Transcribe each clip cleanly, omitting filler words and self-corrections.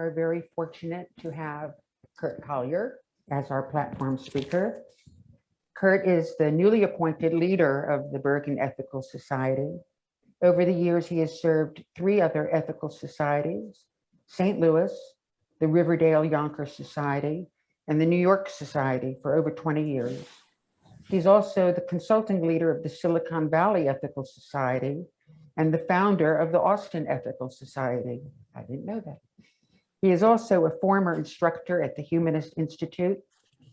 are very fortunate to have Curt Collier as our platform speaker. Curt is the newly appointed leader of the Bergen Ethical Society. Over the years, he has served 3 other ethical societies: St. Louis, the Riverdale Yonkers Society, and the New York Society for over 20 years. He's also the consulting leader of the Silicon Valley Ethical Society and the founder of the Austin Ethical Society. I didn't know that. He is also a former instructor at the Humanist Institute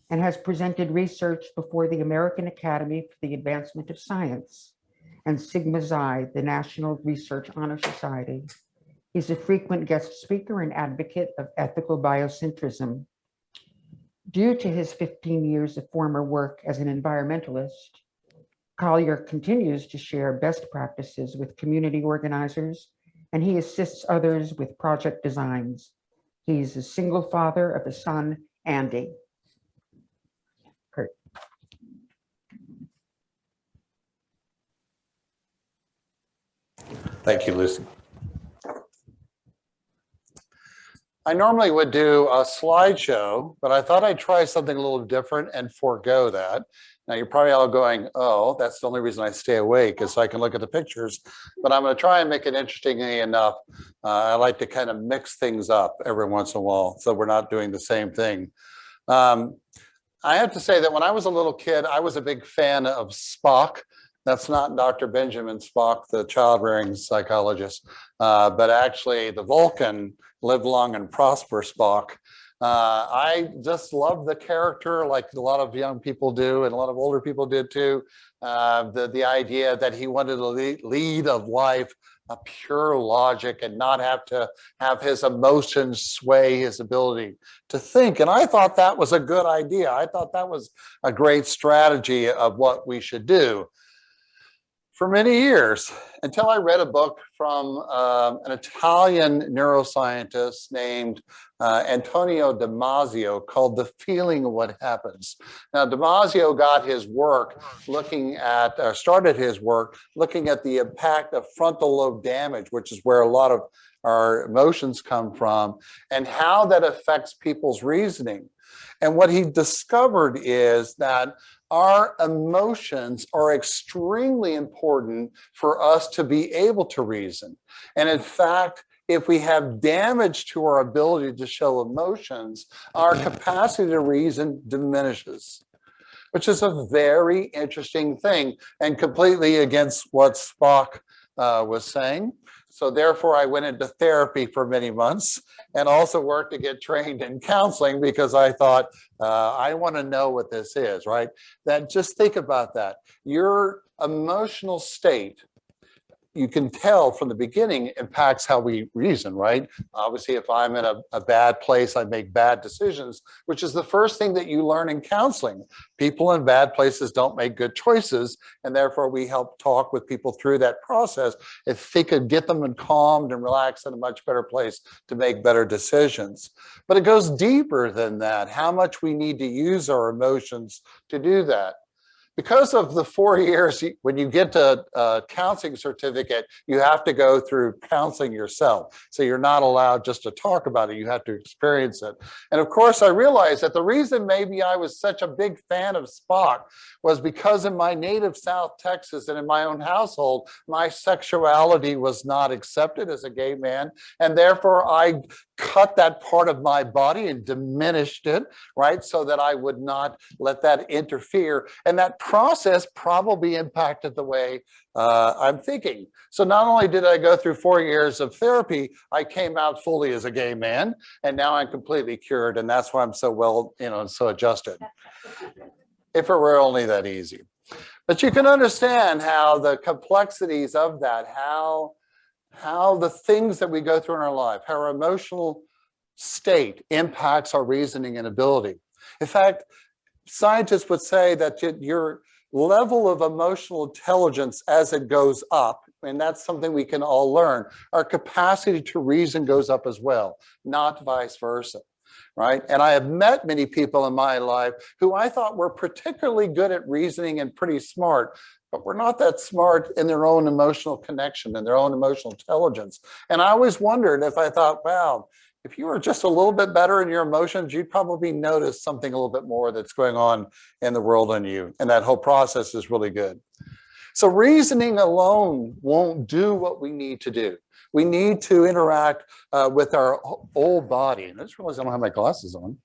and has presented research before the American Academy for the Advancement of Science and Sigma Xi, the National Research Honor Society. He's a frequent guest speaker and advocate of ethical biocentrism. Due to his 15 years of former work as an environmentalist, Collier continues to share best practices with community organizers, and he assists others with project designs. He's a single father of a son, Andy. Curt. Thank you, Lucy. I normally would do a slideshow, but I thought I'd try something a little different and forego that. Now you're probably all going, oh, that's the only reason I stay awake is so I can look at the pictures, but I'm going to try and make it interestingly enough. I like to kind of mix things up every once in a while so we're not doing the same thing. I have to say that when I was a little kid, I was a big fan of Spock. That's not Dr. Benjamin Spock, the child-rearing psychologist, but actually the Vulcan, live long and prosper Spock. I just love the character like a lot of young people do and a lot of older people did too. The idea that he wanted to lead a life of pure logic and not have to have his emotions sway his ability to think. And I thought that was a good idea. I thought that was a great strategy of what we should do for many years, until I read a book from an Italian neuroscientist named Antonio Damasio called The Feeling of What Happens. Now, Damasio got his work looking at, started his work looking at the impact of frontal lobe damage, which is where a lot of our emotions come from, and how that affects people's reasoning. And what he discovered is that our emotions are extremely important for us to be able to reason. And in fact, if we have damage to our ability to show emotions, our capacity to reason diminishes, which is a very interesting thing and completely against what Spock was saying. So therefore, I went into therapy for many months and also worked to get trained in counseling because I thought, I want to know what this is, right? That just think about that. Your emotional state, you can tell from the beginning, impacts how we reason, right? Obviously, if I'm in a bad place, I make bad decisions, which is the first thing that you learn in counseling. People in bad places don't make good choices, and therefore we help talk with people through that process if they could get them calmed and relaxed in a much better place to make better decisions. But it goes deeper than that, how much we need to use our emotions to do that. Because of the 4 years, when you get to a counseling certificate, you have to go through counseling yourself. So you're not allowed just to talk about it, you have to experience it. And of course, I realized that the reason maybe I was such a big fan of Spock was because in my native South Texas and in my own household, my sexuality was not accepted as a gay man. And therefore, I cut that part of my body and diminished it, right? So that I would not let that interfere. And that process probably impacted the way I'm thinking. So not only did I go through 4 years of therapy, I came out fully as a gay man, and now I'm completely cured. And that's why I'm so well, so adjusted. If it were only that easy. But you can understand how the complexities of that, how the things that we go through in our life, how our emotional state impacts our reasoning and ability. In fact, scientists would say that your level of emotional intelligence as it goes up, and that's something we can all learn, our capacity to reason goes up as well, not vice versa. Right? And I have met many people in my life who I thought were particularly good at reasoning and pretty smart, but were not that smart in their own emotional connection and their own emotional intelligence. And I always wondered if I thought, wow, If you were just a little bit better in your emotions, you'd probably notice something a little bit more that's going on in the world on you. And that whole process is really good. So reasoning alone won't do what we need to do. We need to interact with our whole body. And I just realized I don't have my glasses on.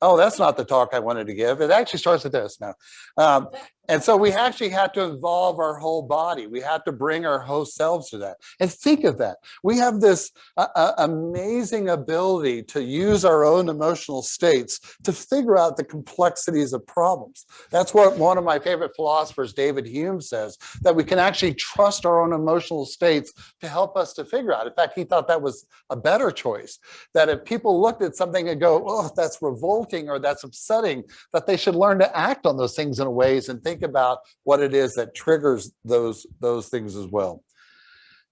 Oh, that's not the talk I wanted to give. It actually starts with this now. And so we actually have to involve our whole body. We have to bring our whole selves to that. And think of that. We have this amazing ability to use our own emotional states to figure out the complexities of problems. That's what one of my favorite philosophers, David Hume, says, that we can actually trust our own emotional states to help us to figure out. In fact, he thought that was a better choice, that if people looked at something and go, oh, that's revolting or that's upsetting, that they should learn to act on those things in ways and think about what it is that triggers those things as well.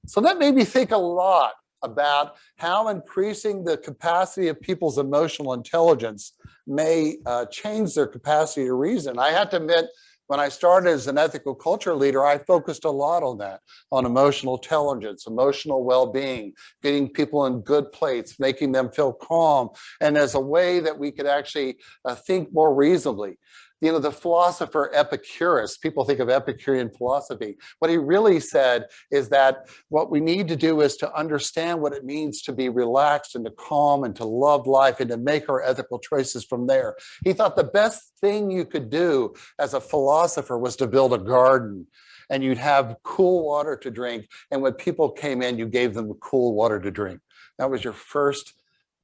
So that made me think a lot about how increasing the capacity of people's emotional intelligence may change their capacity to reason. I have to admit, when I started as an ethical culture leader, I focused a lot on that, on emotional intelligence, emotional well-being, getting people in good places, making them feel calm, and as a way that we could actually think more reasonably. You know, the philosopher Epicurus, people think of Epicurean philosophy. What he really said is that what we need to do is to understand what it means to be relaxed and to calm and to love life and to make our ethical choices from there. He thought the best thing you could do as a philosopher was to build a garden, and you'd have cool water to drink. And when people came in, you gave them cool water to drink. That was your first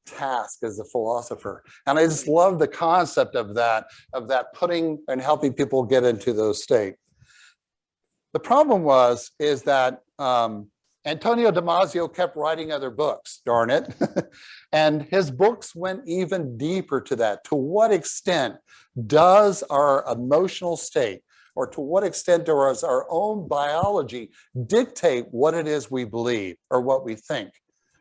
task as a philosopher. And I just love the concept of that putting and helping people get into those states. The problem is that Antonio Damasio kept writing other books, darn it. And his books went even deeper to that. To what extent does our emotional state, or to what extent does our own biology dictate what it is we believe or what we think,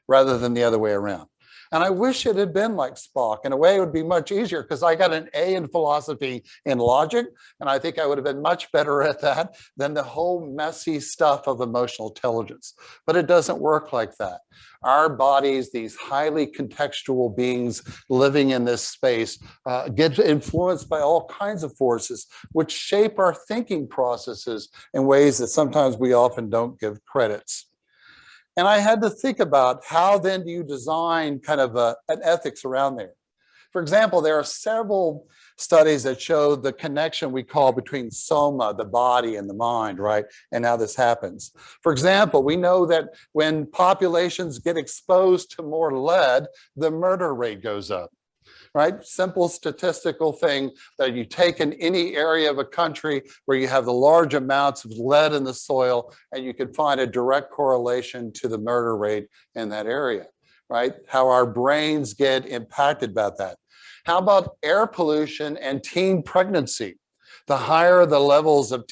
rather than the other way around? And I wish it had been like Spock. In a way, it would be much easier because I got an A in philosophy in logic, and I think I would have been much better at that than the whole messy stuff of emotional intelligence. But it doesn't work like that. Our bodies, these highly contextual beings living in this space, get influenced by all kinds of forces, which shape our thinking processes in ways that sometimes we often don't give credits. And I had to think about how then do you design kind of an ethics around there. For example, there are several studies that show the connection we call between soma, the body, and the mind, right? And how this happens. For example, we know that when populations get exposed to more lead, the murder rate goes up. Right? Simple statistical thing that you take in any area of a country where you have the large amounts of lead in the soil, and you can find a direct correlation to the murder rate in that area, right? How our brains get impacted by that. How about air pollution and teen pregnancy? The higher the levels of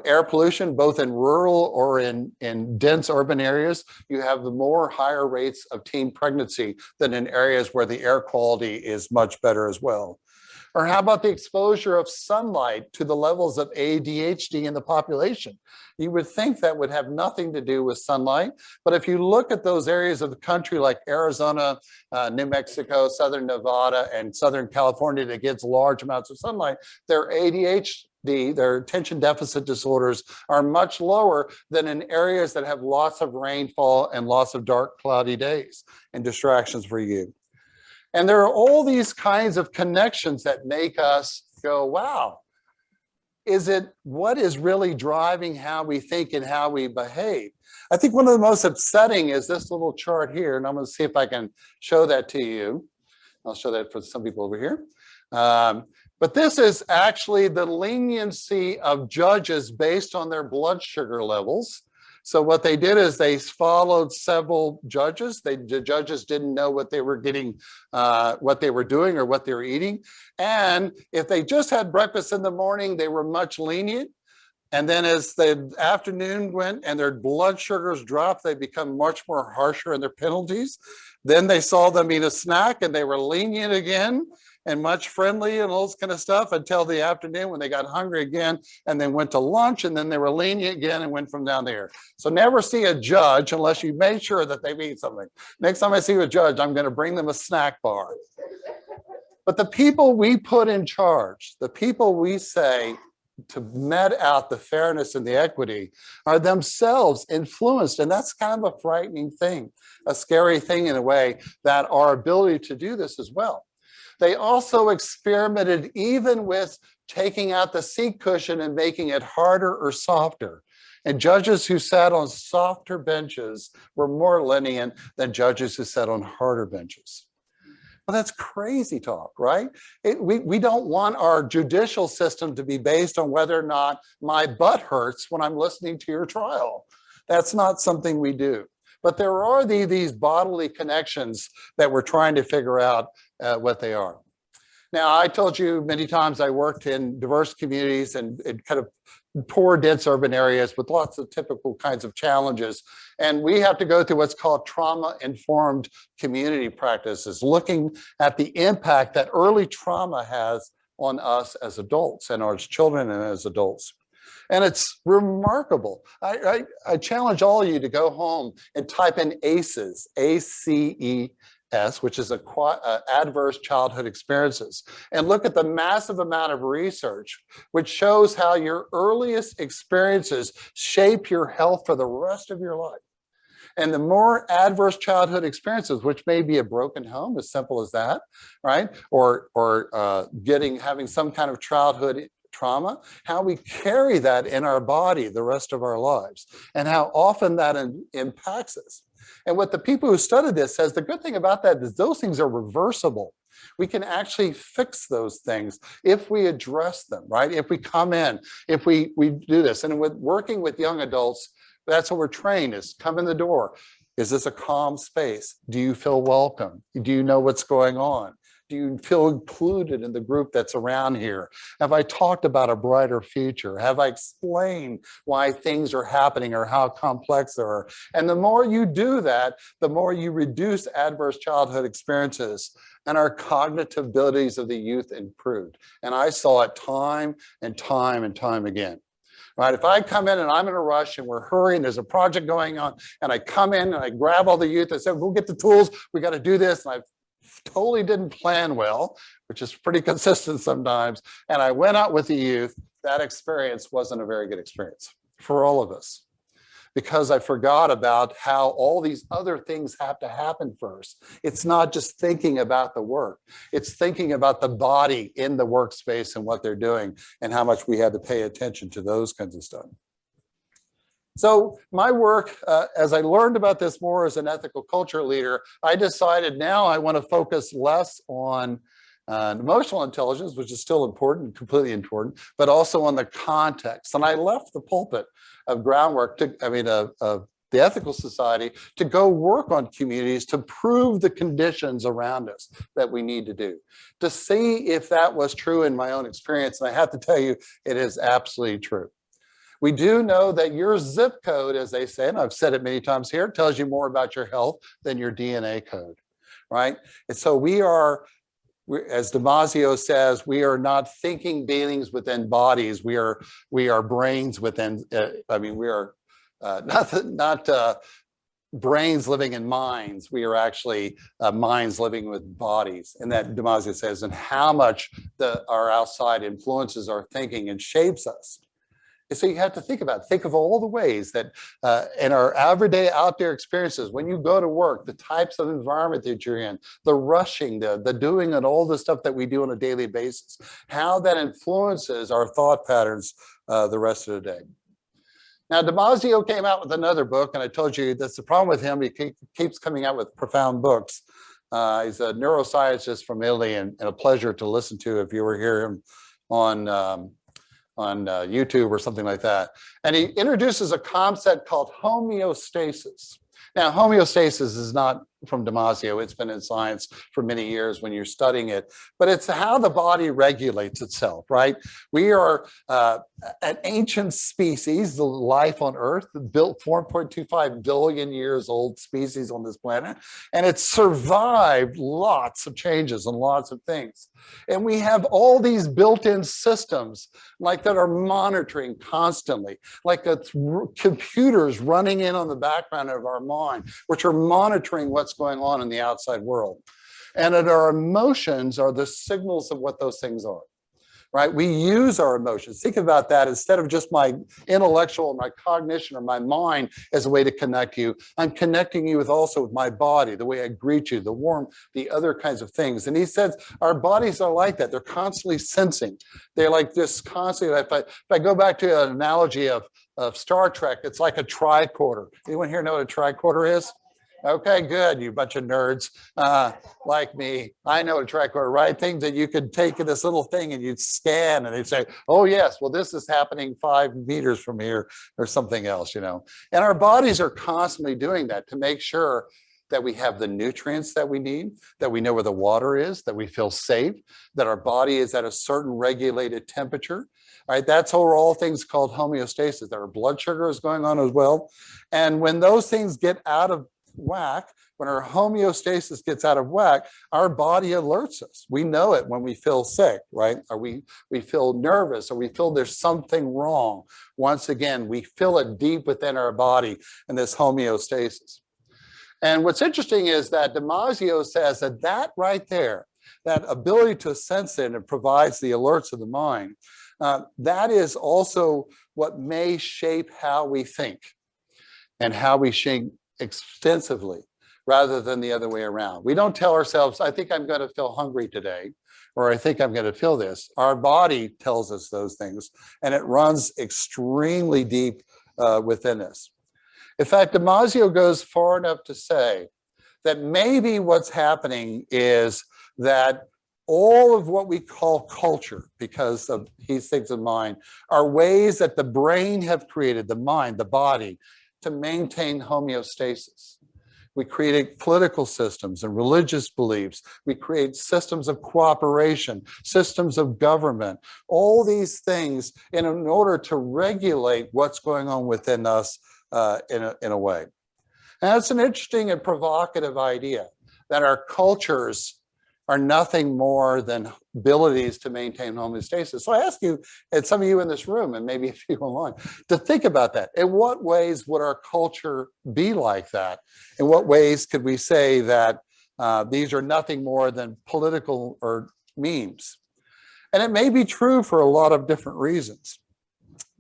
air pollution, both in rural or in dense urban areas, you have the more higher rates of teen pregnancy than in areas where the air quality is much better as well. Or how about the exposure of sunlight to the levels of ADHD in the population? You would think that would have nothing to do with sunlight, but if you look at those areas of the country like Arizona, New Mexico, Southern Nevada, and Southern California that gets large amounts of sunlight, their ADHD, their attention deficit disorders, are much lower than in areas that have lots of rainfall and lots of dark, cloudy days and distractions for you. And there are all these kinds of connections that make us go, wow, what is really driving how we think and how we behave? I think one of the most upsetting is this little chart here, and I'm going to see if I can show that to you. I'll show that for some people over here. But this is actually the leniency of judges based on their blood sugar levels. So what they did is they followed several judges. The judges didn't know what they were getting, what they were doing or what they were eating. And if they just had breakfast in the morning, they were much lenient. And then as the afternoon went and their blood sugars dropped, they become much more harsher in their penalties. Then they saw them eat a snack and they were lenient again. and much friendly and all this kind of stuff until the afternoon when they got hungry again and then went to lunch, and then they were lenient again and went from down there. So never see a judge unless you made sure that they've eaten something. Next time I see a judge, I'm going to bring them a snack bar. But the people we put in charge, the people we say to met out the fairness and the equity, are themselves influenced. And that's kind of a frightening thing, a scary thing in a way, that our ability to do this as well. They also experimented even with taking out the seat cushion and making it harder or softer. And judges who sat on softer benches were more lenient than judges who sat on harder benches. Well, that's crazy talk, right? We don't want our judicial system to be based on whether or not my butt hurts when I'm listening to your trial. That's not something we do. But there are these bodily connections that we're trying to figure out what they are. Now, I told you many times I worked in diverse communities and kind of poor, dense urban areas with lots of typical kinds of challenges. And we have to go through what's called trauma-informed community practices, looking at the impact that early trauma has on us as adults and as children and as adults. And it's remarkable. I challenge all of you to go home and type in ACEs, ACES, which is adverse childhood experiences, and look at the massive amount of research which shows how your earliest experiences shape your health for the rest of your life. And the more adverse childhood experiences, which may be a broken home, as simple as that, right? Or having some kind of childhood trauma, how we carry that in our body the rest of our lives, and how often that impacts us. And what the people who studied this says, the good thing about that is those things are reversible. We can actually fix those things if we address them, right? If we come in, if we do this. And with working with young adults, that's what we're trained is come in the door. Is this a calm space? Do you feel welcome? Do you know what's going on? Do you feel included in the group that's around here? Have I talked about a brighter future? Have I explained why things are happening or how complex they are? And the more you do that, the more you reduce adverse childhood experiences, and our cognitive abilities of the youth improved. And I saw it time and time and time again. Right? If I come in and I'm in a rush and we're hurrying, there's a project going on, and I come in and I grab all the youth, I say, go get the tools, we got to do this. And I totally didn't plan well, which is pretty consistent sometimes. And I went out with the youth. That experience wasn't a very good experience for all of us, because I forgot about how all these other things have to happen first. It's not just thinking about the work. It's thinking about the body in the workspace and what they're doing and how much we had to pay attention to those kinds of stuff. So my work, as I learned about this more as an ethical culture leader, I decided now I want to focus less on emotional intelligence, which is still important, completely important, but also on the context. And I left the pulpit of groundwork, of the Ethical Society, to go work on communities to prove the conditions around us that we need to do, to see if that was true in my own experience. And I have to tell you, it is absolutely true. We do know that your zip code, as they say, and I've said it many times here, tells you more about your health than your DNA code, right? And so as Damasio says, we are not thinking beings within bodies. We are brains within. We are not brains living in minds. We are actually minds living with bodies. And that Damasio says, and how much our outside influences our thinking and shapes us. So you have to think of all the ways that in our everyday out there experiences, when you go to work, the types of environment that you're in, the rushing, the doing and all the stuff that we do on a daily basis, how that influences our thought patterns the rest of the day. Now, Damasio came out with another book, and I told you that's the problem with him. He keeps coming out with profound books. He's a neuroscientist from Italy, and a pleasure to listen to if you were hearing him on YouTube or something like that. And he introduces a concept called homeostasis. Now, homeostasis is not from Damasio. It's been in science for many years when you're studying it, but it's how the body regulates itself, right? We are an ancient species, the life on Earth, built 4.25 billion years old species on this planet, and it's survived lots of changes and lots of things. And we have all these built-in systems like that are monitoring constantly, like computers running in on the background of our mind, which are monitoring what's going on in the outside world. And that our emotions are the signals of what those things are, right? We use our emotions. Think about that. Instead of just my intellectual, my cognition, or my mind as a way to connect you, I'm connecting you with also with my body, the way I greet you, the warmth, the other kinds of things. And he says our bodies are like that. They're constantly sensing. They're like this constantly. If I go back to an analogy of Star Trek, it's like a tricorder. Anyone here know what a tricorder is? Okay, good. You bunch of nerds like me. I know a tricorder, right? Things that you could take in this little thing and you'd scan and they'd say, oh, yes, well, this is happening 5 meters from here or something else, you know. And our bodies are constantly doing that to make sure that we have the nutrients that we need, that we know where the water is, that we feel safe, that our body is at a certain regulated temperature. Right, that's all things called homeostasis, that our blood sugar is going on as well. And when those things get out of whack, when our homeostasis gets out of whack, our body alerts us. We know it when we feel sick, right? Or we feel nervous, or we feel there's something wrong. Once again, we feel it deep within our body in this homeostasis. And what's interesting is that Damasio says that right there, that ability to sense it and provides the alerts of the mind, that is also what may shape how we think and how we think extensively rather than the other way around. We don't tell ourselves, I think I'm going to feel hungry today, or I think I'm going to feel this. Our body tells us those things, and it runs extremely deep within us. In fact, Damasio goes far enough to say that maybe what's happening is that all of what we call culture, because of these things in mind, are ways that the brain have created, the mind, the body, to maintain homeostasis. We create political systems and religious beliefs. We create systems of cooperation, systems of government, all these things in order to regulate what's going on within us in a way. And that's an interesting and provocative idea, that our cultures are nothing more than abilities to maintain homeostasis. So I ask you, and some of you in this room, and maybe a few online, to think about that. In what ways would our culture be like that? In what ways could we say that these are nothing more than political or memes? And it may be true for a lot of different reasons.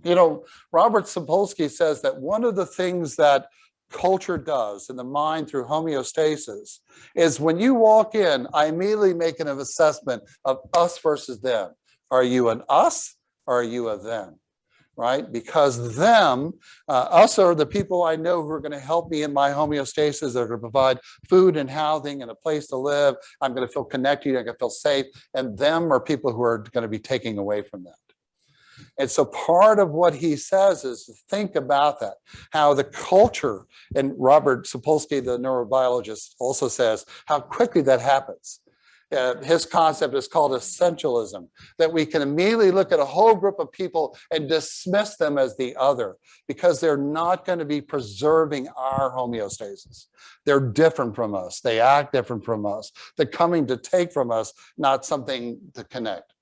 You know, Robert Sapolsky says that one of the things that culture does in the mind through homeostasis is when you walk in, I immediately make an assessment of us versus them. Are you an us or are you a them? Right? Because them, us are the people I know who are going to help me in my homeostasis, that are going to provide food and housing and a place to live. I'm going to feel connected, I'm going to feel safe. And them are people who are going to be taking away from that. And so part of what he says is to think about that, how the culture, and Robert Sapolsky, the neurobiologist, also says how quickly that happens. His concept is called essentialism, that we can immediately look at a whole group of people and dismiss them as the other because they're not going to be preserving our homeostasis. They're different from us. They act different from us. They're coming to take from us, not something to connect.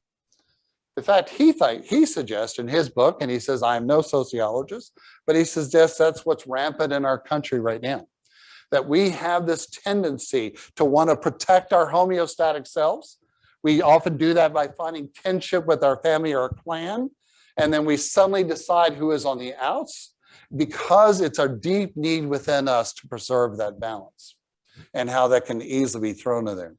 In fact, he suggests in his book, and he says, I'm no sociologist, but he suggests that's what's rampant in our country right now, that we have this tendency to want to protect our homeostatic selves. We often do that by finding kinship with our family or our clan, and then we suddenly decide who is on the outs because it's a deep need within us to preserve that balance and how that can easily be thrown in there.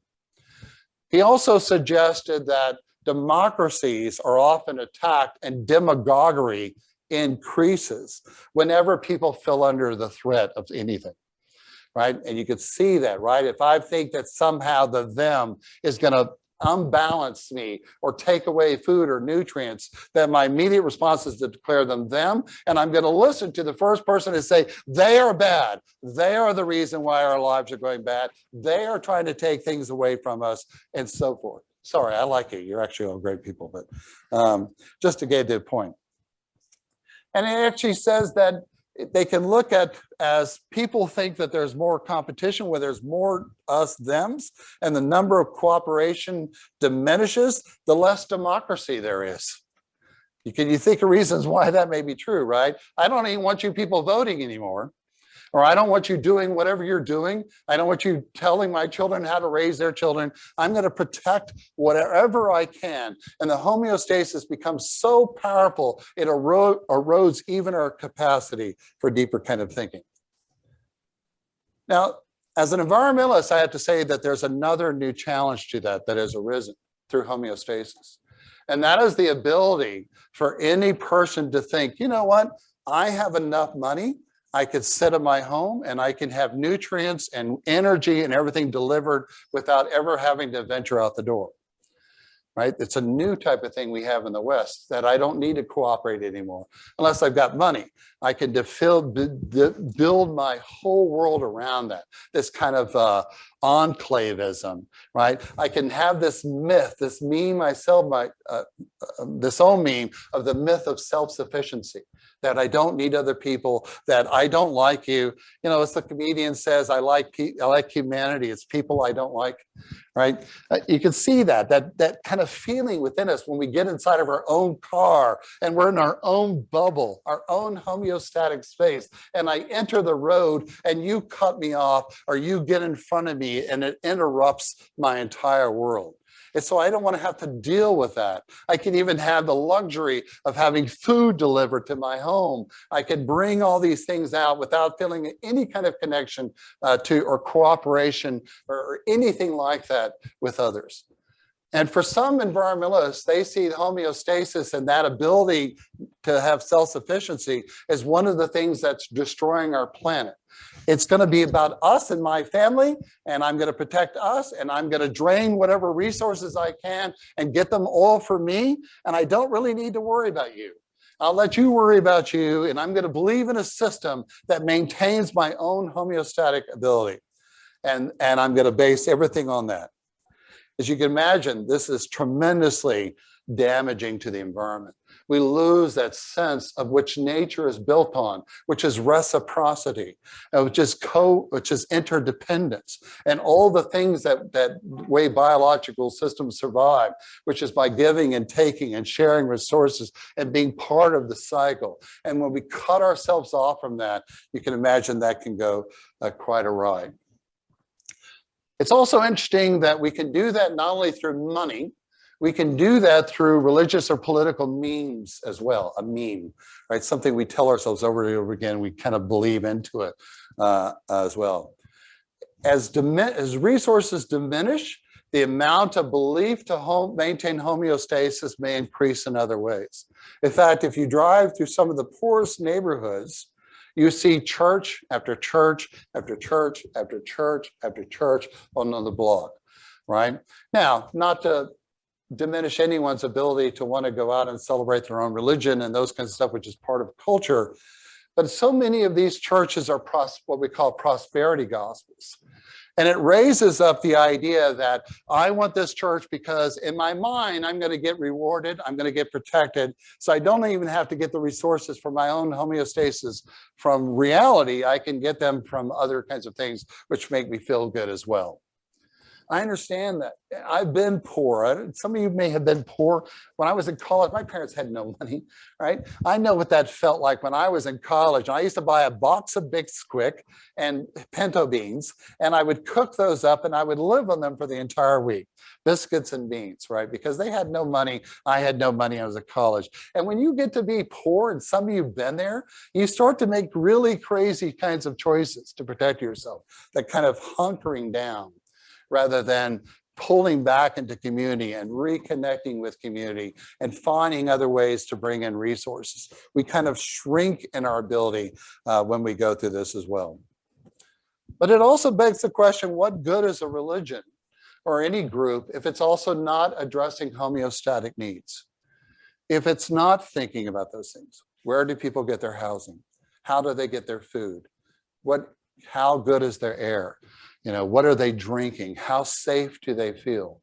He also suggested that democracies are often attacked and demagoguery increases whenever people feel under the threat of anything, right? And you could see that, right? If I think that somehow the them is going to unbalance me or take away food or nutrients, then my immediate response is to declare them, and I'm going to listen to the first person and say, they are bad. They are the reason why our lives are going bad. They are trying to take things away from us and so forth. Sorry, I like you. You're actually all great people, but just to get to the point. And it actually says that they can look at, as people think that there's more competition, where there's more us thems, and the number of cooperation diminishes, the less democracy there is. You think of reasons why that may be true, right? I don't even want you people voting anymore. Or I don't want you doing whatever you're doing. I don't want you telling my children how to raise their children. I'm going to protect whatever I can. And the homeostasis becomes so powerful, it erodes even our capacity for deeper kind of thinking. Now, as an environmentalist, I have to say that there's another new challenge to that has arisen through homeostasis. And that is the ability for any person to think, you know what, I have enough money, I could sit in my home and I can have nutrients and energy and everything delivered without ever having to venture out the door, right? It's a new type of thing we have in the West, that I don't need to cooperate anymore unless I've got money. I can build my whole world around that, this kind of enclavism, right? I can have this myth, this meme myself, this own meme of the myth of self-sufficiency, that I don't need other people, that I don't like you. You know, as the comedian says, I like humanity. It's people I don't like, right? You can see that kind of feeling within us when we get inside of our own car and we're in our own bubble, our own homeostatic space, and I enter the road and you cut me off or you get in front of me and it interrupts my entire world. And so I don't want to have to deal with that. I can even have the luxury of having food delivered to my home. I can bring all these things out without feeling any kind of connection to or cooperation or anything like that with others. And for some environmentalists, they see homeostasis and that ability to have self-sufficiency as one of the things that's destroying our planet. It's going to be about us and my family, and I'm going to protect us, and I'm going to drain whatever resources I can and get them all for me, and I don't really need to worry about you. I'll let you worry about you, and I'm going to believe in a system that maintains my own homeostatic ability, and I'm going to base everything on that. As you can imagine, this is tremendously damaging to the environment. We lose that sense of which nature is built on, which is reciprocity, which is interdependence, and all the things that way biological systems survive, which is by giving and taking and sharing resources and being part of the cycle. And when we cut ourselves off from that, you can imagine that can go quite awry. It's also interesting that we can do that not only through money, we can do that through religious or political memes as well, a meme, right? Something we tell ourselves over and over again, we kind of believe into it as well. As resources diminish, the amount of belief to maintain homeostasis may increase in other ways. In fact, if you drive through some of the poorest neighborhoods, you see church after church after church after church after church on the block, right? Now, not to diminish anyone's ability to want to go out and celebrate their own religion and those kinds of stuff, which is part of culture, but so many of these churches are what we call prosperity gospels. And it raises up the idea that I want this church because in my mind, I'm going to get rewarded, I'm going to get protected, so I don't even have to get the resources for my own homeostasis from reality. I can get them from other kinds of things, which make me feel good as well. I understand that. I've been poor. Some of you may have been poor. When I was in college, my parents had no money, right? I know what that felt like when I was in college. I used to buy a box of Bisquick and pinto beans, and I would cook those up and I would live on them for the entire week. Biscuits and beans, right? Because they had no money. I had no money. I was at college. And when you get to be poor, and some of you have been there, you start to make really crazy kinds of choices to protect yourself, that kind of hunkering down, rather than pulling back into community and reconnecting with community and finding other ways to bring in resources. We kind of shrink in our ability when we go through this as well. But it also begs the question, what good is a religion or any group if it's also not addressing homeostatic needs? If it's not thinking about those things, where do people get their housing? How do they get their food? How good is their air? What are they drinking? How safe do they feel?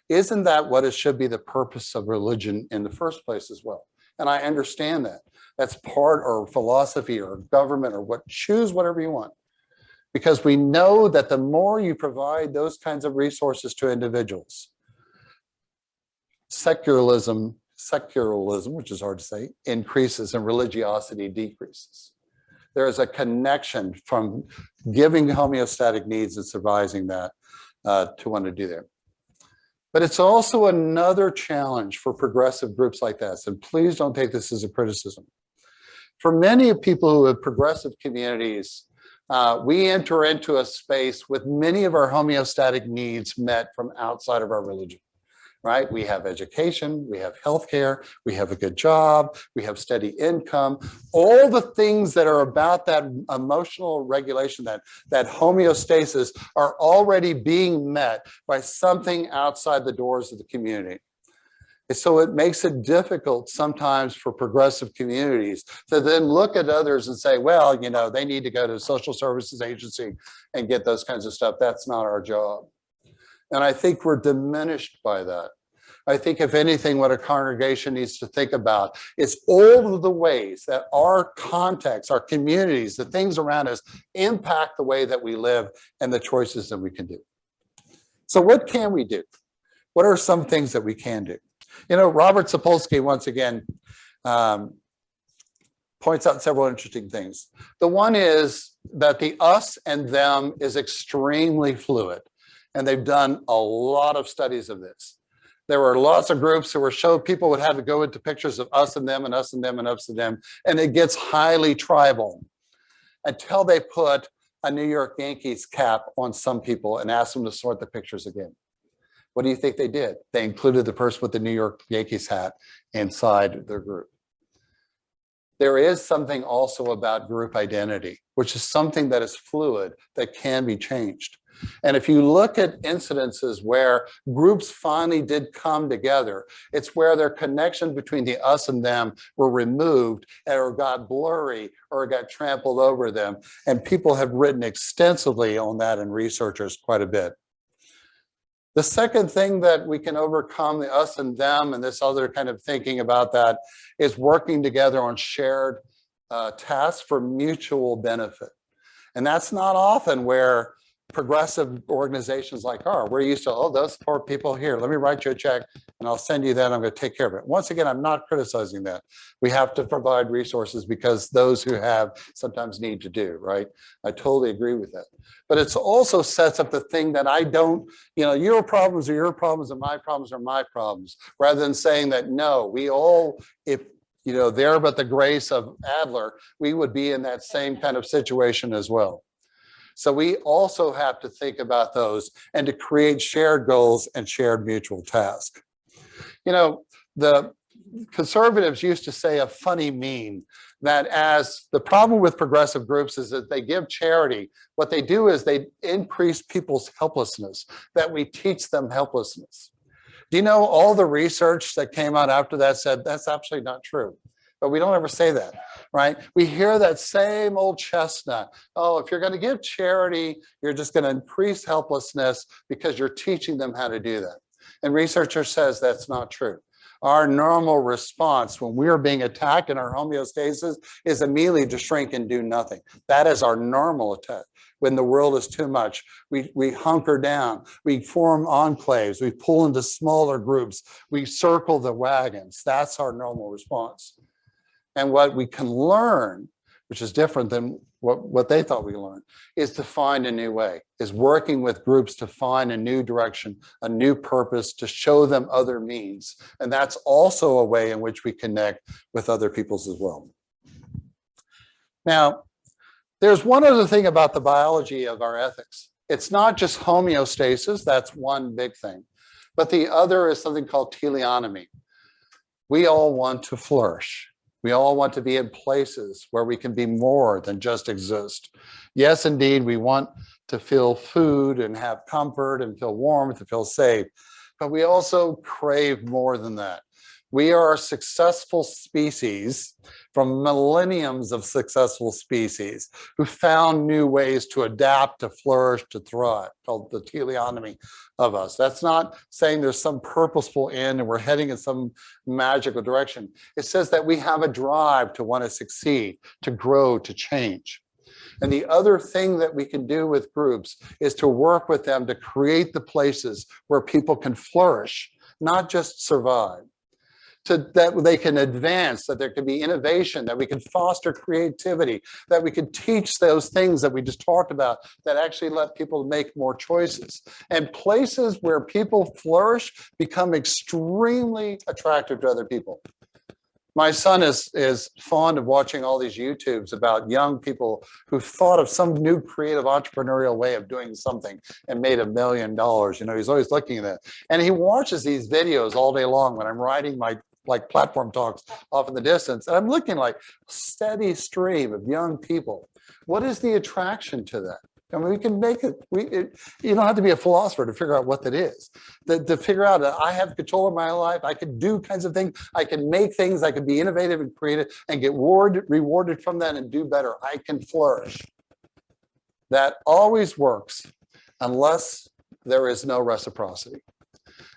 Isn't that what it should be the purpose of religion in the first place as well? And I understand that. That's part or philosophy or government or choose whatever you want. Because we know that the more you provide those kinds of resources to individuals, secularism, which is hard to say, increases and religiosity decreases. There is a connection from giving homeostatic needs and surviving that to want to do that. But it's also another challenge for progressive groups like this, and please don't take this as a criticism. For many people who have progressive communities, we enter into a space with many of our homeostatic needs met from outside of our religion, right? We have education, we have healthcare, we have a good job, we have steady income, all the things that are about that emotional regulation, that homeostasis are already being met by something outside the doors of the community. And so it makes it difficult sometimes for progressive communities to then look at others and say, well, they need to go to a social services agency and get those kinds of stuff. That's not our job. And I think we're diminished by that. I think if anything, what a congregation needs to think about is all of the ways that our context, our communities, the things around us impact the way that we live and the choices that we can do. So what can we do? What are some things that we can do? Robert Sapolsky, once again, points out several interesting things. The one is that the us and them is extremely fluid. And they've done a lot of studies of this. There were lots of groups who showed people would have to go into pictures of us and them and us and them and us and them. And it gets highly tribal until they put a New York Yankees cap on some people and asked them to sort the pictures again. What do you think they did? They included the person with the New York Yankees hat inside their group. There is something also about group identity, which is something that is fluid, that can be changed. And if you look at incidences where groups finally did come together, it's where their connection between the us and them were removed or got blurry or got trampled over them. And people have written extensively on that, and researchers quite a bit. The second thing that we can overcome the us and them and this other kind of thinking about that is working together on shared tasks for mutual benefit. And that's not often where progressive organizations like ours, we're used to, oh, those poor people here, let me write you a check and I'll send you that, I'm going to take care of it. Once again, I'm not criticizing that. We have to provide resources because those who have sometimes need to do, right? I totally agree with that. But it also sets up the thing that I don't, your problems are your problems and my problems are my problems, rather than saying that, no, we all, if there but the grace of Adler, we would be in that same kind of situation as well. So we also have to think about those and to create shared goals and shared mutual tasks. The conservatives used to say a funny meme that as the problem with progressive groups is that they give charity. What they do is they increase people's helplessness, that we teach them helplessness. Do you know all the research that came out after that said that's actually not true? But we don't ever say that, right? We hear that same old chestnut. Oh, if you're going to give charity, you're just going to increase helplessness because you're teaching them how to do that. And researcher says that's not true. Our normal response when we are being attacked in our homeostasis is immediately to shrink and do nothing. That is our normal attack. When the world is too much, we hunker down, we form enclaves, we pull into smaller groups, we circle the wagons. That's our normal response. And what we can learn, which is different than what they thought we learned, is to find a new way, is working with groups to find a new direction, a new purpose, to show them other means. And that's also a way in which we connect with other peoples as well. Now, there's one other thing about the biology of our ethics. It's not just homeostasis, that's one big thing. But the other is something called teleonomy. We all want to flourish. We all want to be in places where we can be more than just exist. Yes, indeed, we want to feel food and have comfort and feel warmth and feel safe, but we also crave more than that. We are a successful species from millenniums of successful species who found new ways to adapt, to flourish, to thrive, called the teleonomy of us. That's not saying there's some purposeful end and we're heading in some magical direction. It says that we have a drive to want to succeed, to grow, to change. And the other thing that we can do with groups is to work with them to create the places where people can flourish, not just survive. That they can advance, that there can be innovation, that we can foster creativity, that we can teach those things that we just talked about that actually let people make more choices. And places where people flourish become extremely attractive to other people. My son is fond of watching all these YouTubes about young people who've thought of some new creative entrepreneurial way of doing something and made $1 million. You know, he's always looking at that. And he watches these videos all day long when I'm riding my platform talks off in the distance. And I'm looking like steady stream of young people. What is the attraction to that? I mean, we can make it, you don't have to be a philosopher to figure out what that is. To figure out that I have control of my life, I can do kinds of things, I can make things, I can be innovative and creative and get rewarded from that and do better. I can flourish. That always works unless there is no reciprocity.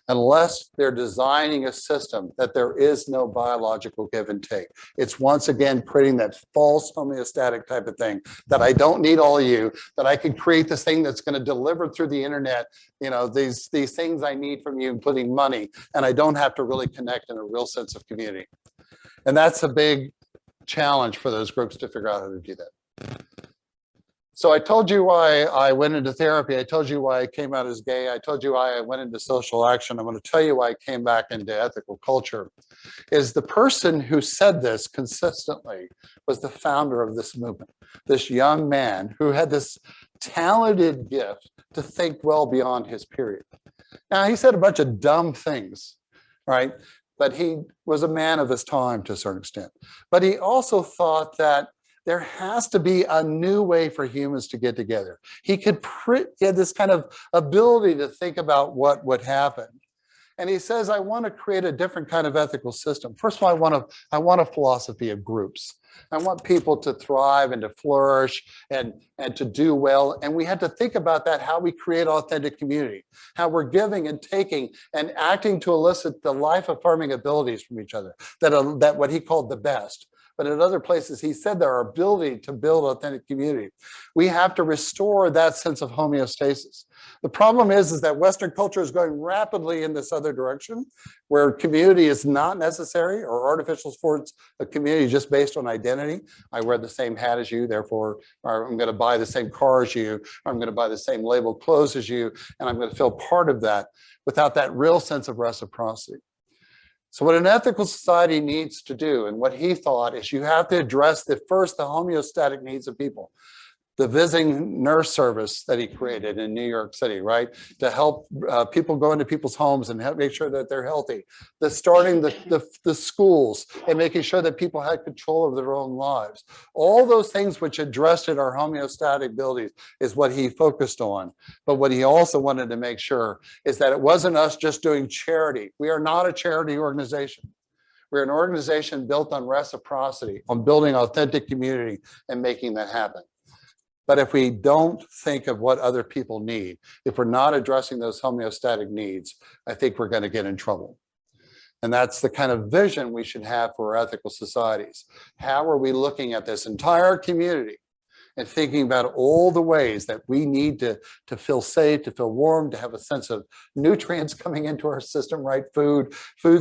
Unless they're designing a system that there is no biological give and take. It's once again creating that false homeostatic type of thing that I don't need all of you, that I can create this thing that's going to deliver through the internet, you know, these things I need from you, including money, and I don't have to really connect in a real sense of community. And that's a big challenge for those groups to figure out how to do that. So I told you why I went into therapy. I told you why I came out as gay. I told you why I went into social action. I'm going to tell you why I came back into ethical culture. Is the person who said this consistently was the founder of this movement, this young man who had this talented gift to think well beyond his period. Now, he said a bunch of dumb things, right? But he was a man of his time to a certain extent. But he also thought that there has to be a new way for humans to get together. He had this kind of ability to think about what would happen. And he says, I want to create a different kind of ethical system. First of all, I want a philosophy of groups. I want people to thrive and to flourish and to do well. And we had to think about that, how we create authentic community, how we're giving and taking and acting to elicit the life-affirming abilities from each other, that what he called the best. But in other places, he said our ability to build authentic community. We have to restore that sense of homeostasis. The problem is that Western culture is going rapidly in this other direction, where community is not necessary or artificial sports, a community just based on identity. I wear the same hat as you, therefore I'm going to buy the same car as you, or I'm going to buy the same label clothes as you, and I'm going to feel part of that without that real sense of reciprocity. So what an ethical society needs to do, and what he thought, is you have to address the homeostatic needs of people. The visiting nurse service that he created in New York City, right? To help people go into people's homes and help make sure that they're healthy. Starting the schools and making sure that people had control of their own lives. All those things which addressed our homeostatic abilities is what he focused on. But what he also wanted to make sure is that it wasn't us just doing charity. We are not a charity organization. We're an organization built on reciprocity, on building authentic community and making that happen. But if we don't think of what other people need, if we're not addressing those homeostatic needs, I think we're going to get in trouble. And that's the kind of vision we should have for our ethical societies. How are we looking at this entire community and thinking about all the ways that we need to feel safe, to feel warm, to have a sense of nutrients coming into our system, right? Food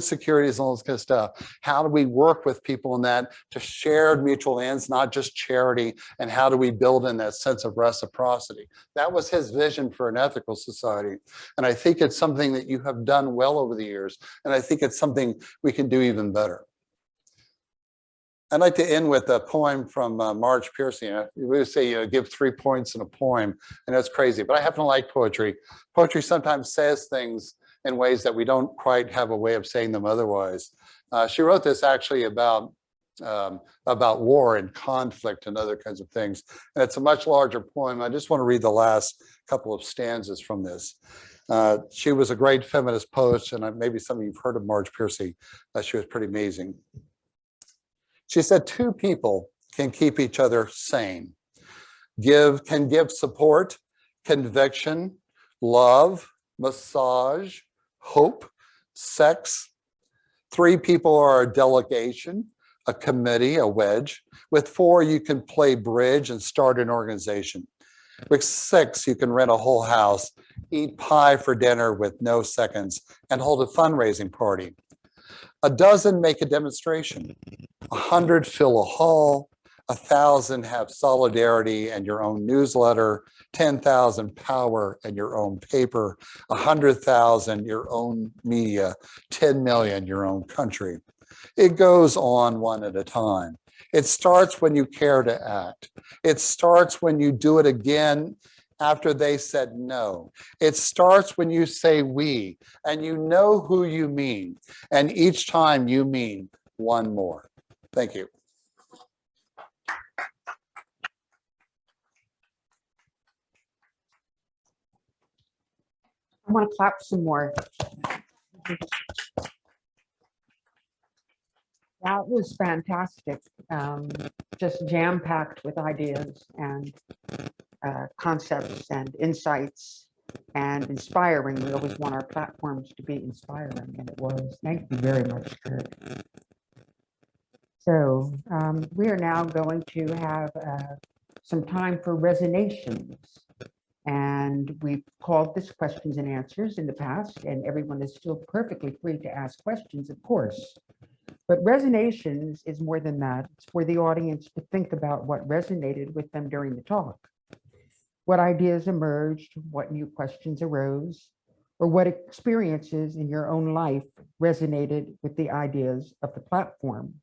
security, and all this kind of stuff. How do we work with people in that to shared mutual ends, not just charity? And how do we build in that sense of reciprocity? That was his vision for an ethical society. And I think it's something that you have done well over the years. And I think it's something we can do even better. I'd like to end with a poem from Marge Piercy. We would say give 3 points in a poem, and that's crazy, but I happen to like poetry. Poetry sometimes says things in ways that we don't quite have a way of saying them otherwise. She wrote this actually about about war and conflict and other kinds of things. And it's a much larger poem. I just want to read the last couple of stanzas from this. She was a great feminist poet, and maybe some of you've heard of Marge Piercy. She was pretty amazing. She said, two people can keep each other sane, can give support, conviction, love, massage, hope, sex. Three people are a delegation, a committee, a wedge. With four, you can play bridge and start an organization. With six, you can rent a whole house, eat pie for dinner with no seconds, and hold a fundraising party. A dozen make a demonstration. 100 fill a hall. 1,000 have solidarity and your own newsletter. 10,000 power and your own paper. 100,000 your own media. 10 million your own country. It goes on one at a time. It starts when you care to act. It starts when you do it again after they said no. It starts when you say we, and you know who you mean. And each time you mean one more. Thank you. I want to clap some more. That was fantastic. Just jam-packed with ideas and concepts and insights and inspiring. We always want our platforms to be inspiring, and it was. Thank you very much, Curt. So we are now going to have some time for resonations. And we've called this questions and answers in the past, and everyone is still perfectly free to ask questions, of course. But resonations is more than that. It's for the audience to think about what resonated with them during the talk. What ideas emerged, what new questions arose, or what experiences in your own life resonated with the ideas of the platform.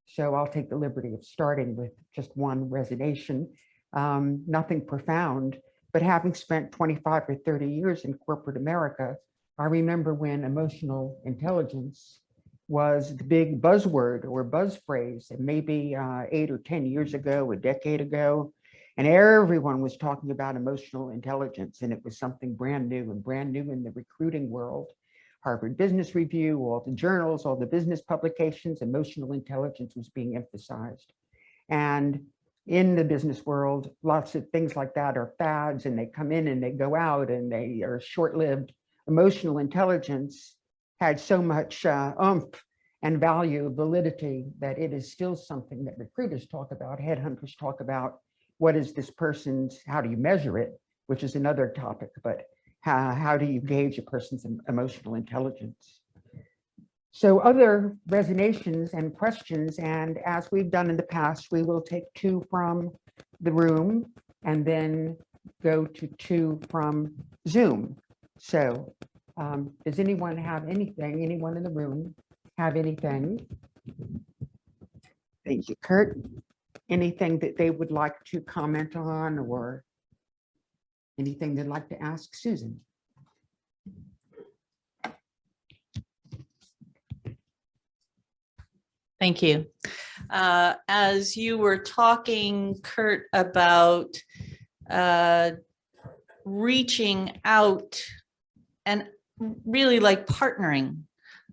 So I'll take the liberty of starting with just one resonation, nothing profound, but having spent 25 or 30 years in corporate America, I remember when emotional intelligence was the big buzzword or buzz phrase, and maybe 8 or 10 years ago, a decade ago, and everyone was talking about emotional intelligence, and it was something brand new in the recruiting world. Harvard Business Review, all the journals, all the business publications, emotional intelligence was being emphasized. And in the business world, lots of things like that are fads, and they come in and they go out and they are short-lived. Emotional intelligence had so much oomph and value, validity, that it is still something that recruiters talk about, headhunters talk about. What is this person's, how do you measure it, which is another topic, but how do you gauge a person's emotional intelligence? So other resonations and questions, and as we've done in the past, we will take 2 from the room and then go to 2 from Zoom. So does anyone have anything, anyone in the room have anything? Thank you, Curt. Anything that they would like to comment on, or anything they'd like to ask Susan? Thank you. As you were talking, Curt, about reaching out and really like partnering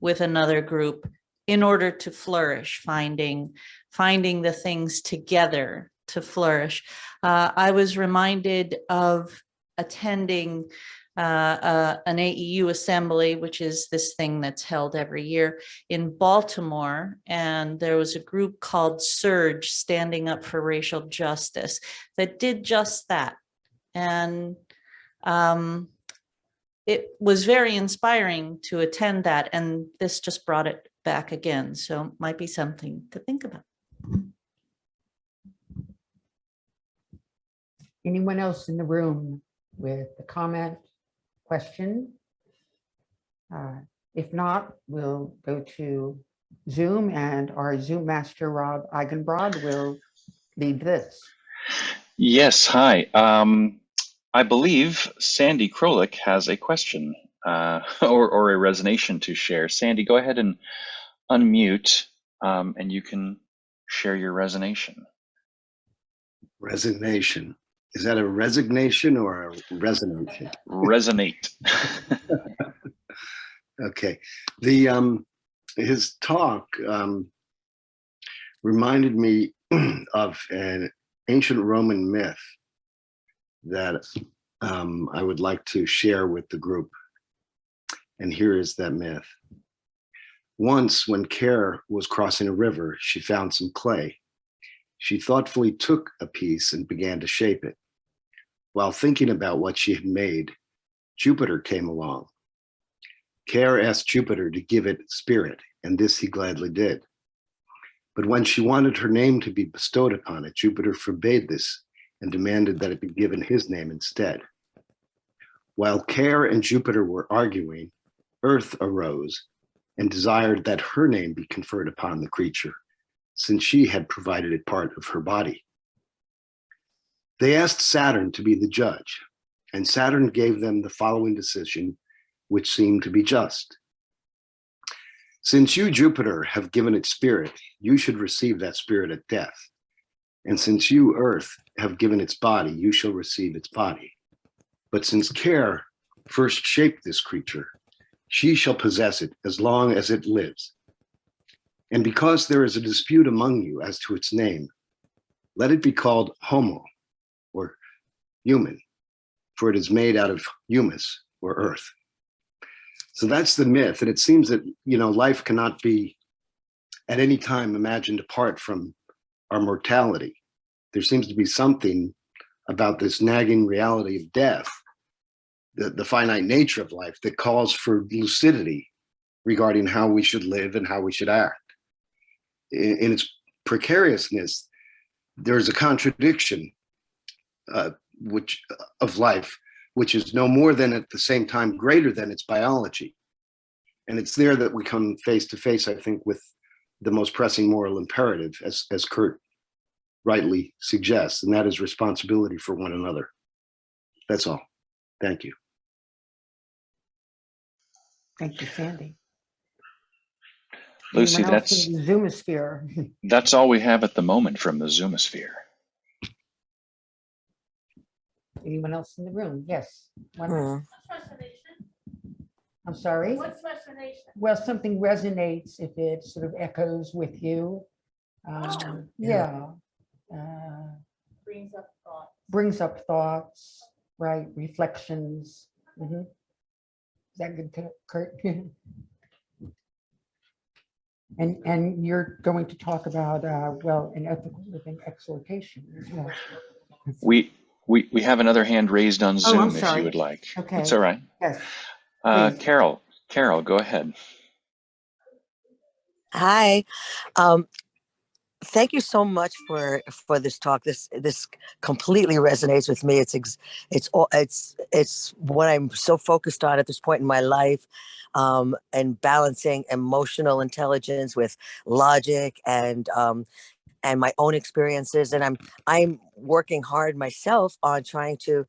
with another group in order to flourish, finding the things together to flourish. I was reminded of attending an AEU assembly, which is this thing that's held every year in Baltimore. And there was a group called SURGE, Standing Up for Racial Justice, that did just that. And it was very inspiring to attend that. And this just brought it back again. So it might be something to think about. Anyone else in the room with a comment, question? If not, we'll go to Zoom, and our Zoom master, Rob Eigenbrod, will lead this. Yes, hi. I believe Sandy Krolik has a question or a resonation to share. Sandy, go ahead and unmute, and you can share your resignation. Resignation. Is that a resignation or a resonation? Resonate. Okay. His talk reminded me of an ancient Roman myth that I would like to share with the group. And here is that myth. Once, when Care was crossing a river, she found some clay. She thoughtfully took a piece and began to shape it. While thinking about what she had made, Jupiter came along. Care asked Jupiter to give it spirit, and this he gladly did. But when she wanted her name to be bestowed upon it, Jupiter forbade this and demanded that it be given his name instead. While Care and Jupiter were arguing, Earth arose and desired that her name be conferred upon the creature, since she had provided it part of her body. They asked Saturn to be the judge, and Saturn gave them the following decision, which seemed to be just. Since you, Jupiter, have given it spirit, you should receive that spirit at death. And since you, Earth, have given its body, you shall receive its body. But since Care first shaped this creature, she shall possess it as long as it lives. And because there is a dispute among you as to its name, let it be called Homo, or human, for it is made out of humus, or earth. So that's the myth. And it seems that, life cannot be at any time imagined apart from our mortality. There seems to be something about this nagging reality of death, the finite nature of life, that calls for lucidity regarding how we should live and how we should act. In its precariousness, there's a contradiction of life, which is no more than at the same time greater than its biology. And it's there that we come face to face, I think, with the most pressing moral imperative, as Curt rightly suggests, and that is responsibility for one another. That's all. Thank you. Thank you, Sandy. Lucy, Anyone else in the Zoomosphere? that's all we have at the moment from the Zoomosphere. Anyone else in the room? Yes. One. Hmm. I'm sorry? What's resonation? Well, something resonates if it sort of echoes with you. Yeah. Brings up thoughts. Brings up thoughts, right? Reflections. Mhm. Is that good, Curt? And you're going to talk about, an ethical living exhortation as well. We have another hand raised on Oh, Zoom I'm if sorry. you would like. Okay. It's all right. Yes. Please. Carol, go ahead. Hi. Thank you so much for this talk. This completely resonates with me. It's what I'm so focused on at this point in my life, and balancing emotional intelligence with logic and my own experiences. And I'm working hard myself on trying to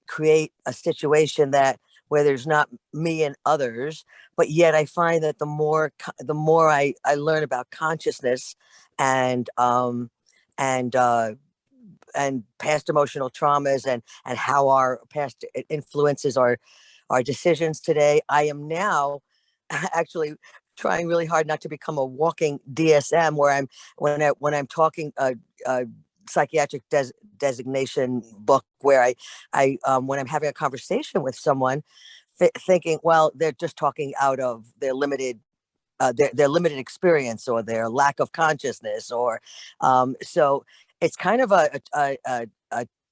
create a situation where there's not me and others, but yet I find that the more I learn about consciousness and past emotional traumas and how our past influences our decisions today, I am now actually trying really hard not to become a walking DSM, where when I'm talking psychiatric designation book, where I when I'm having a conversation with someone, thinking, well, they're just talking out of their limited experience or their lack of consciousness, or so it's kind of a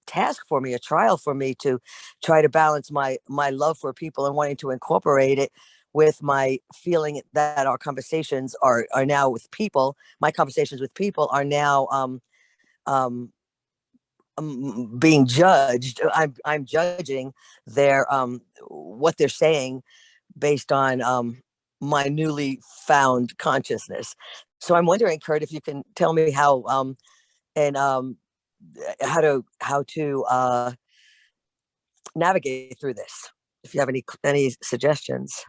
task for me, a trial for me, to try to balance my love for people and wanting to incorporate it with my feeling that our conversations are now with people. My conversations with people are now being judged. I'm judging their what they're saying based on my newly found consciousness. So I'm wondering, Curt, if you can tell me how how to navigate through this. If you have any suggestions.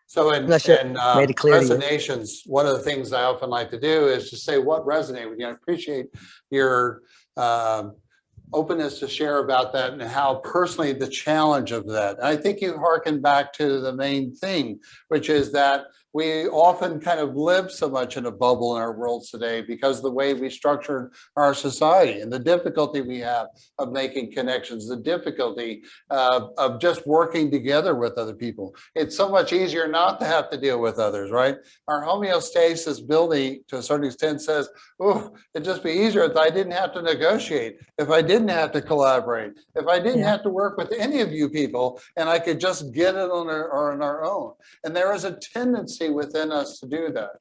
So not sure made it clear to you. resonations, one of the things I often like to do is to say what resonated with you. I appreciate your openness to share about that and how personally the challenge of that. And I think you hearken back to the main thing, which is that we often kind of live so much in a bubble in our worlds today because of the way we structured our society and the difficulty we have of making connections, the difficulty of just working together with other people. It's so much easier not to have to deal with others, right? Our homeostasis building to a certain extent says, oh, it'd just be easier if I didn't have to negotiate, if I didn't have to collaborate, if I didn't have to work with any of you people, and I could just get it on our own. And there is a tendency within us to do that.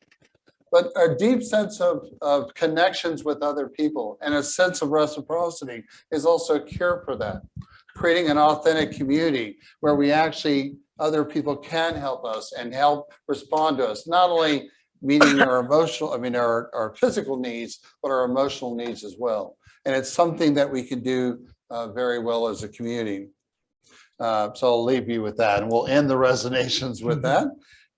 But a deep sense of connections with other people and a sense of reciprocity is also a cure for that. Creating an authentic community where we actually, other people can help us and help respond to us, not only meeting our emotional, our physical needs, but our emotional needs as well. And it's something that we can do very well as a community. So I'll leave you with that, and we'll end the resonations with that.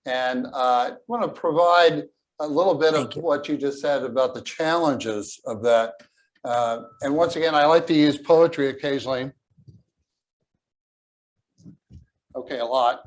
And I want to provide a little bit of what you just said about the challenges of that. And once again, I like to use poetry occasionally. Okay, a lot.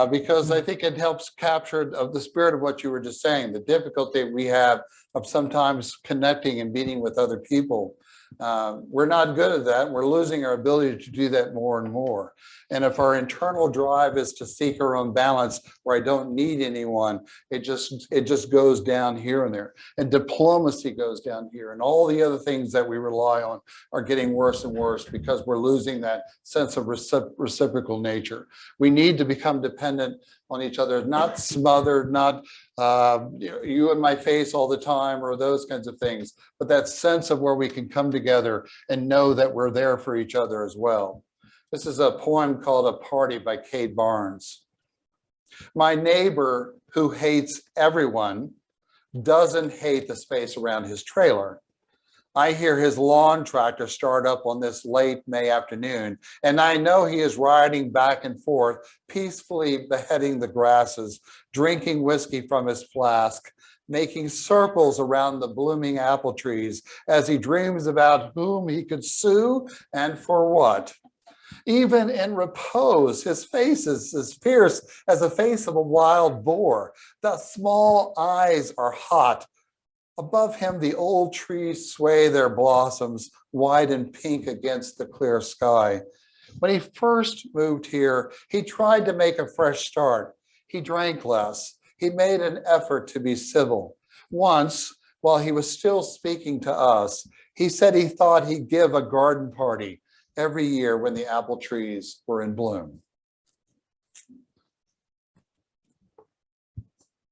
Because I think it helps capture the spirit of what you were just saying, the difficulty we have of sometimes connecting and meeting with other people. We're not good at that. We're losing our ability to do that more and more. And if our internal drive is to seek our own balance where I don't need anyone, it just goes down here and there. And diplomacy goes down here. And all the other things that we rely on are getting worse and worse because we're losing that sense of reciprocal nature. We need to become dependent on each other, not smothered, not you in my face all the time or those kinds of things, but that sense of where we can come together and know that we're there for each other as well. This is a poem called A Party by Kate Barnes. My neighbor who hates everyone doesn't hate the space around his trailer. I hear his lawn tractor start up on this late May afternoon, and I know he is riding back and forth, peacefully beheading the grasses, drinking whiskey from his flask, making circles around the blooming apple trees as he dreams about whom he could sue and for what. Even in repose, his face is as fierce as the face of a wild boar. The small eyes are hot. Above him, the old trees sway their blossoms, white and pink against the clear sky. When he first moved here, he tried to make a fresh start. He drank less. He made an effort to be civil. Once, while he was still speaking to us, he said he thought he'd give a garden party every year when the apple trees were in bloom.